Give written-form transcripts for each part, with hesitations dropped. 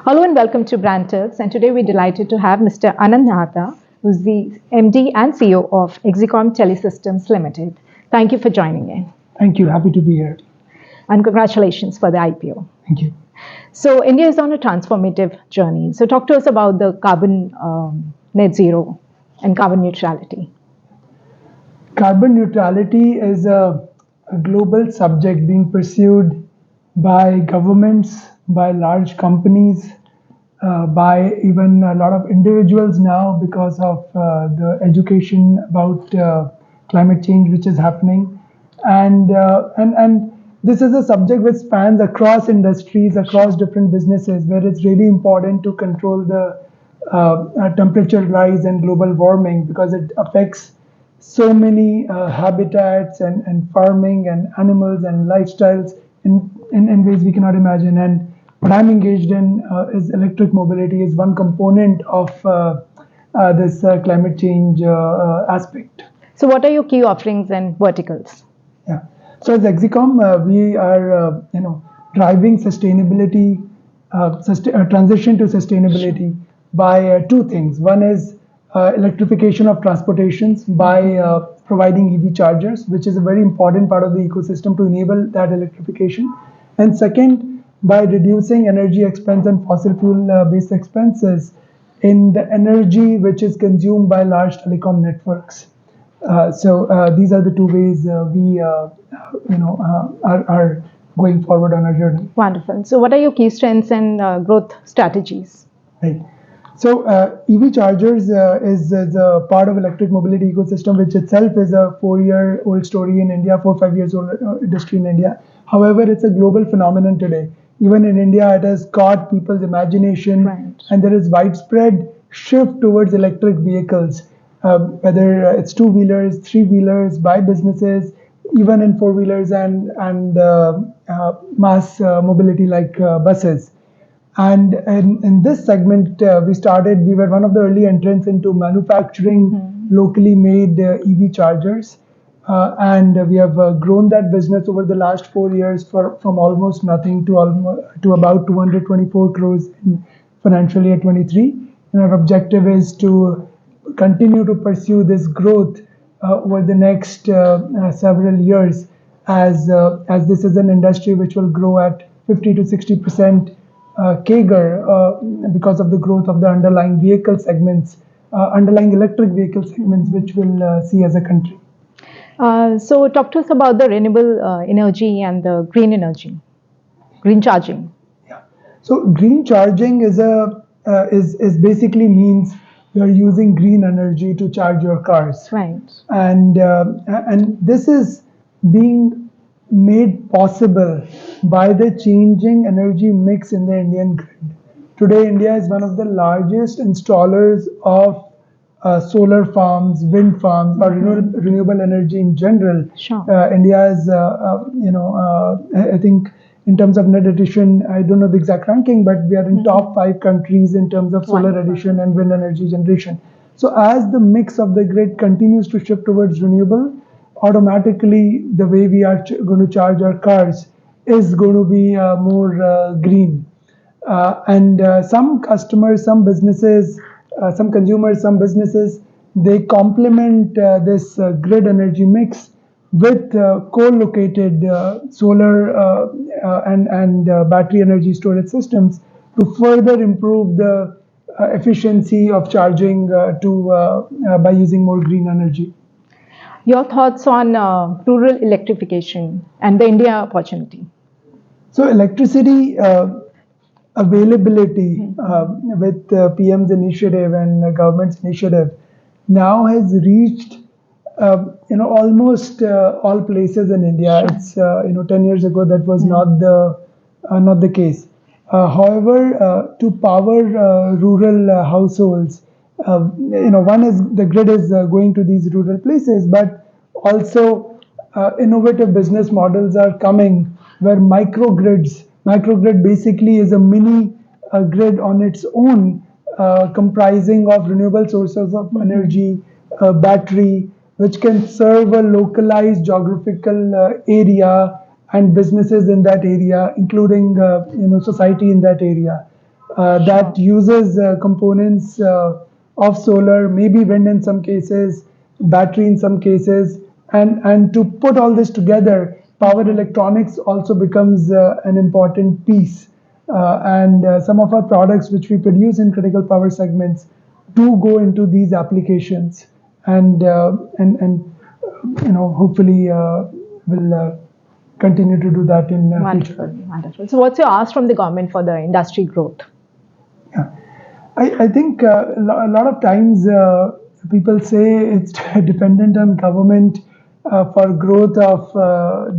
Hello and welcome to Brand Talks. And today we're delighted to have Mr. Anant Nahata, who's the MD and CEO of Exicom Tele Systems Limited. Thank you for joining in. Thank you. Happy to be here. And congratulations for the IPO. Thank you. So India is on a transformative journey. So talk to us about the carbon net zero and carbon neutrality. Carbon neutrality is a global subject being pursued by governments, by large companies, by even a lot of individuals now because of the education about climate change which is happening. And this is a subject which spans across industries, across different businesses, where it's really important to control the temperature rise and global warming because it affects so many habitats and farming and animals and lifestyles in ways we cannot imagine. And what I'm engaged in is electric mobility is one component of this climate change aspect. So what are your key offerings and verticals? Yeah. So as Exicom, we are driving sustainability, transition to sustainability by two things. One is electrification of transportations by providing EV chargers, which is a very important part of the ecosystem to enable that electrification. And second, by reducing energy expense and fossil fuel based expenses in the energy which is consumed by large telecom networks. So these are the two ways we are going forward on our journey. Wonderful. So what are your key strengths and growth strategies? Right. So EV chargers is a part of electric mobility ecosystem, which itself is a 4-year-old story in India, 4-5 years old industry in India. However, it's a global phenomenon today. Even in India, it has caught people's imagination, right. And there is widespread shift towards electric vehicles, whether it's two-wheelers, three-wheelers, by businesses, even in four-wheelers and mass mobility like buses. And in this segment, we were one of the early entrants into manufacturing locally made EV chargers. And we have grown that business over the last 4 years from almost nothing to about 224 crores in financial year 23. And our objective is to continue to pursue this growth over the next several years as this is an industry which will grow at 50 to 60% CAGR because of the growth of the underlying vehicle segments, underlying electric vehicle segments, which we'll see as a country. So talk to us about the renewable energy and the green energy, green charging. Yeah. So green charging is basically means you're using green energy to charge your cars. Right. And this is being made possible by the changing energy mix in the Indian grid. Today, India is one of the largest installers of solar farms, wind farms, or renewable energy in general. Sure. India is, I think, in terms of net addition, I don't know the exact ranking, but we are in top 5 countries in terms of solar addition and wind energy generation. So as the mix of the grid continues to shift towards renewable, automatically the way we are going to charge our cars is going to be more green. And some customers, some businesses, some consumers, some businesses, they complement this grid energy mix with co-located solar and battery energy storage systems to further improve the efficiency of charging by using more green energy. Your thoughts on rural electrification and the India opportunity? So electricity availability with PM's initiative and government's initiative now has reached almost all places in India. It's 10 years ago that was not the case. However, to power rural households, one is the grid is going to these rural places, but also innovative business models are coming where microgrid basically is a mini grid on its own, comprising of renewable sources of energy, battery, which can serve a localized geographical area and businesses in that area, including society in that area. that uses components of solar, maybe wind in some cases, battery in some cases, and to put all this together, power electronics also becomes an important piece. And some of our products which we produce in critical power segments do go into these applications, and hopefully will continue to do that in Wonderful, future. wonderful. So, what's your ask from the government for the industry growth? Yeah. I think a lot of times people say it's dependent on government for growth of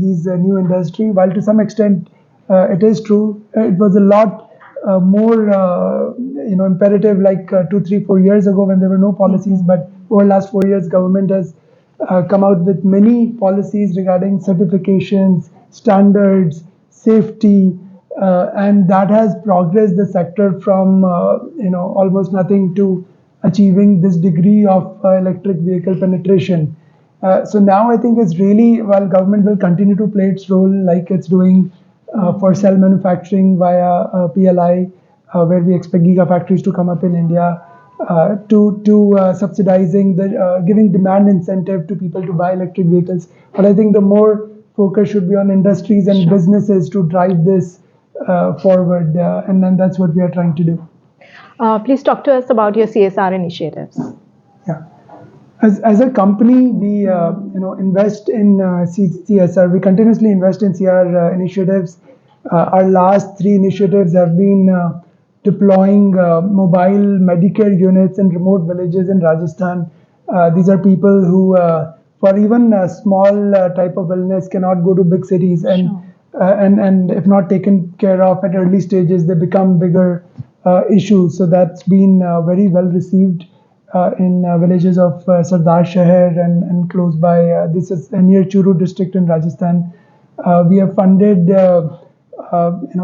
these new industry. While to some extent it is true, it was a lot more imperative like 2, 3, 4 years ago when there were no policies. But over the last 4 years, government has come out with many policies regarding certifications, standards, safety, and that has progressed the sector from almost nothing to achieving this degree of electric vehicle penetration. So now I think it's really, while government will continue to play its role like it's doing for cell manufacturing via PLI, where we expect gigafactories to come up in India, to subsidizing the giving demand incentive to people to buy electric vehicles. But I think the more focus should be on industries and businesses to drive this forward, and then that's what we are trying to do. Please talk to us about your CSR initiatives. Yeah. As a company, we invest in CSR. We continuously invest in CR initiatives. Our last 3 initiatives have been deploying mobile Medicare units in remote villages in Rajasthan. These are people who, for even a small type of illness, cannot go to big cities, and if not taken care of at early stages, they become bigger issues. So that's been very well received in villages of Sardar Shahar and close by. This is near Churu district in Rajasthan. We have funded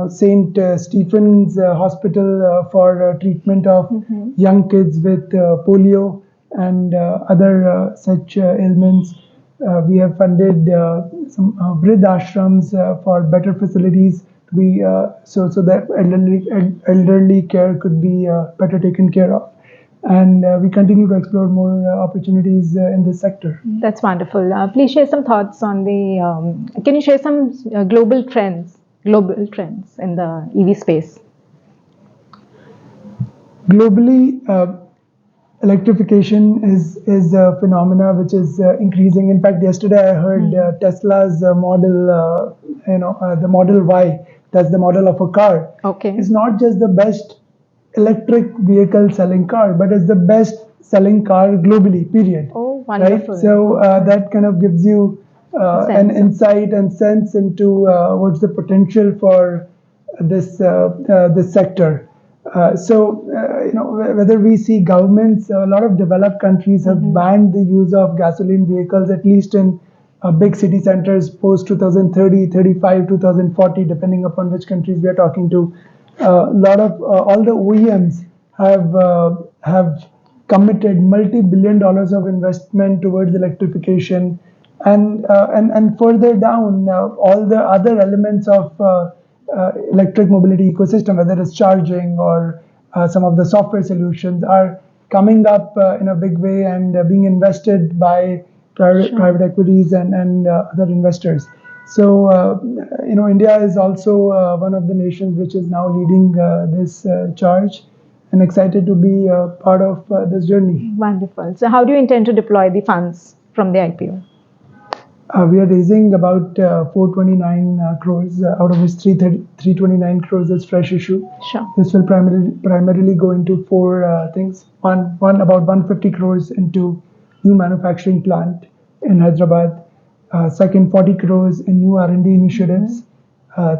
St. Stephen's Hospital for treatment of young kids with polio and other such ailments. We have funded some Vrid ashrams for better facilities to be so that elderly care could be better taken care of. And we continue to explore more opportunities in this sector. That's wonderful. Please share some thoughts on the. Can you share some global trends in the EV space? Globally, electrification is a phenomena which is increasing. In fact, yesterday I heard Tesla's model, the Model Y, that's the model of a car, is not just the best electric vehicle selling car, but it's the best selling car globally, period. Oh, wonderful. Right? So that kind of gives you an insight and sense into what's the potential for this sector. Whether we see governments, a lot of developed countries have banned the use of gasoline vehicles, at least in big city centers post 2030, 35, 2040, depending upon which countries we are talking to. A lot of all the OEMs have committed multi-billion dollars of investment towards electrification, and further down all the other elements of electric mobility ecosystem, whether it's charging or some of the software solutions, are coming up in a big way and being invested by private equities and other investors. So, India is also one of the nations which is now leading this charge, and excited to be part of this journey. Wonderful. So, how do you intend to deploy the funds from the IPO? We are raising about 429 crores, out of which 329 crores is fresh issue. Sure. This will primarily go into 4 things. One about 150 crores into new manufacturing plant in Hyderabad. Second, 40 crores in new R&D initiatives.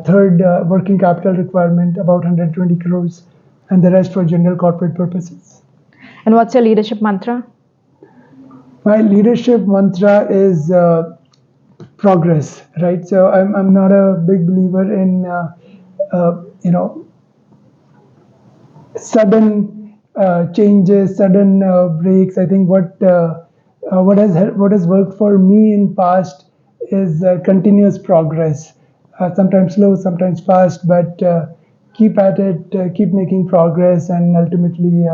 Third, working capital requirement, about 120 crores, and the rest for general corporate purposes. And what's your leadership mantra? My leadership mantra is progress, right? So I'm not a big believer in sudden changes, sudden breaks. I think what has worked for me in past is continuous progress. Sometimes slow, sometimes fast, but keep at it, keep making progress, and ultimately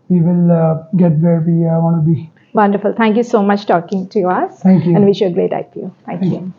we will get where we want to be. Wonderful. Thank you so much talking to us. Thank you. And wish you a great IPO. Thank you.